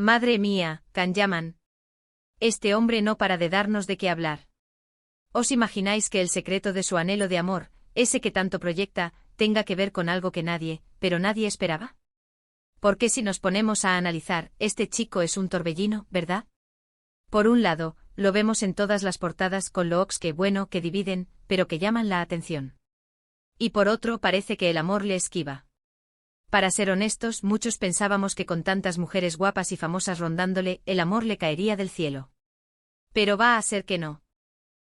Madre mía, Kanyaman. Este hombre no para de darnos de qué hablar. ¿Os imagináis que el secreto de su anhelo de amor, ese que tanto proyecta, tenga que ver con algo que nadie, pero nadie esperaba? Porque si nos ponemos a analizar, este chico es un torbellino, ¿verdad? Por un lado, lo vemos en todas las portadas con looks que bueno que dividen, pero que llaman la atención. Y por otro parece que el amor le esquiva. Para ser honestos, muchos pensábamos que con tantas mujeres guapas y famosas rondándole, el amor le caería del cielo. Pero va a ser que no.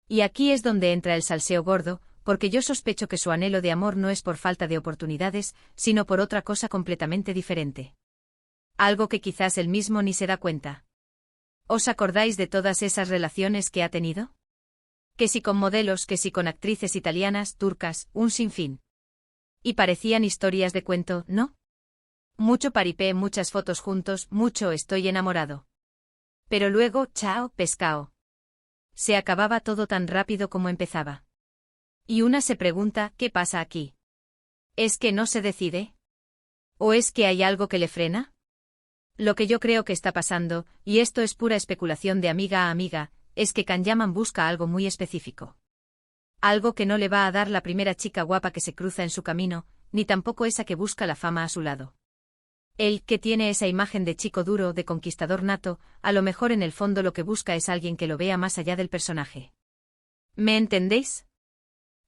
Y aquí es donde entra el salseo gordo, porque yo sospecho que su anhelo de amor no es por falta de oportunidades, sino por otra cosa completamente diferente. Algo que quizás él mismo ni se da cuenta. ¿Os acordáis de todas esas relaciones que ha tenido? Que si con modelos, que si con actrices italianas, turcas, un sinfín. Y parecían historias de cuento, ¿no? Mucho paripé, muchas fotos juntos, mucho estoy enamorado. Pero luego, chao, pescao. Se acababa todo tan rápido como empezaba. Y una se pregunta, ¿qué pasa aquí? ¿Es que no se decide? ¿O es que hay algo que le frena? Lo que yo creo que está pasando, y esto es pura especulación de amiga a amiga, es que Kanyaman busca algo muy específico. Algo que no le va a dar la primera chica guapa que se cruza en su camino, ni tampoco esa que busca la fama a su lado. Él, que tiene esa imagen de chico duro, de conquistador nato, a lo mejor en el fondo lo que busca es alguien que lo vea más allá del personaje. ¿Me entendéis?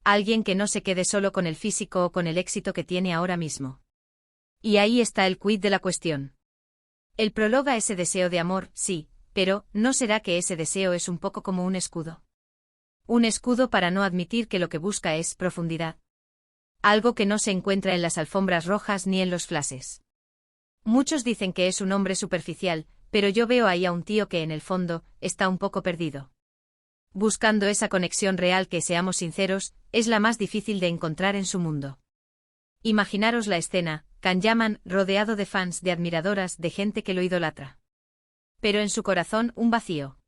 Alguien que no se quede solo con el físico o con el éxito que tiene ahora mismo. Y ahí está el quid de la cuestión. Él prologa ese deseo de amor, sí, pero ¿no será que ese deseo es un poco como un escudo? Un escudo para no admitir que lo que busca es profundidad. Algo que no se encuentra en las alfombras rojas ni en los flashes. Muchos dicen que es un hombre superficial, pero yo veo ahí a un tío que en el fondo está un poco perdido. Buscando esa conexión real que, seamos sinceros, es la más difícil de encontrar en su mundo. Imaginaros la escena, Kanyaman rodeado de fans, de admiradoras, de gente que lo idolatra. Pero en su corazón un vacío.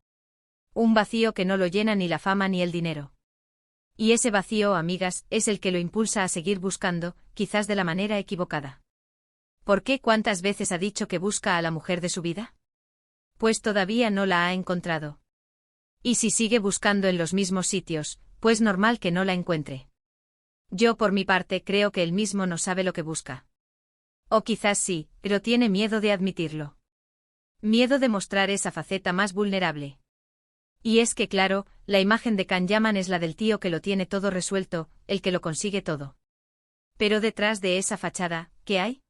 Un vacío que no lo llena ni la fama ni el dinero. Y ese vacío, amigas, es el que lo impulsa a seguir buscando, quizás de la manera equivocada. ¿Por qué? ¿Cuántas veces ha dicho que busca a la mujer de su vida? Pues todavía no la ha encontrado. Y si sigue buscando en los mismos sitios, pues normal que no la encuentre. Yo por mi parte creo que él mismo no sabe lo que busca. O quizás sí, pero tiene miedo de admitirlo. Miedo de mostrar esa faceta más vulnerable. Y es que claro, la imagen de Kanyaman es la del tío que lo tiene todo resuelto, el que lo consigue todo. Pero detrás de esa fachada, ¿qué hay?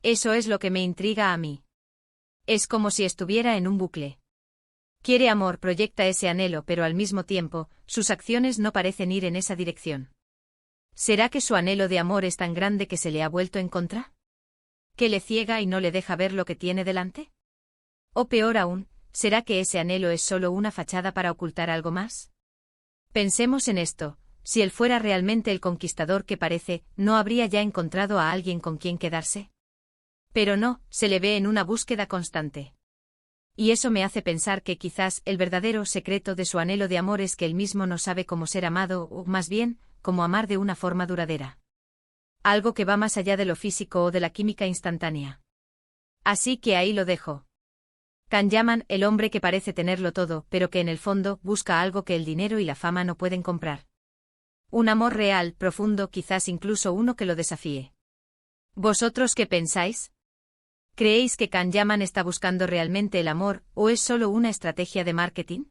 Eso es lo que me intriga a mí. Es como si estuviera en un bucle. Quiere amor, proyecta ese anhelo, pero al mismo tiempo, sus acciones no parecen ir en esa dirección. ¿Será que su anhelo de amor es tan grande que se le ha vuelto en contra? ¿Que le ciega y no le deja ver lo que tiene delante? O peor aún, ¿será que ese anhelo es solo una fachada para ocultar algo más? Pensemos en esto, si él fuera realmente el conquistador que parece, ¿no habría ya encontrado a alguien con quien quedarse? Pero no, se le ve en una búsqueda constante. Y eso me hace pensar que quizás el verdadero secreto de su anhelo de amor es que él mismo no sabe cómo ser amado, o más bien, cómo amar de una forma duradera. Algo que va más allá de lo físico o de la química instantánea. Así que ahí lo dejo. Kanyaman, el hombre que parece tenerlo todo, pero que en el fondo busca algo que el dinero y la fama no pueden comprar. Un amor real, profundo, quizás incluso uno que lo desafíe. ¿Vosotros qué pensáis? ¿Creéis que Kanyaman está buscando realmente el amor, o es solo una estrategia de marketing?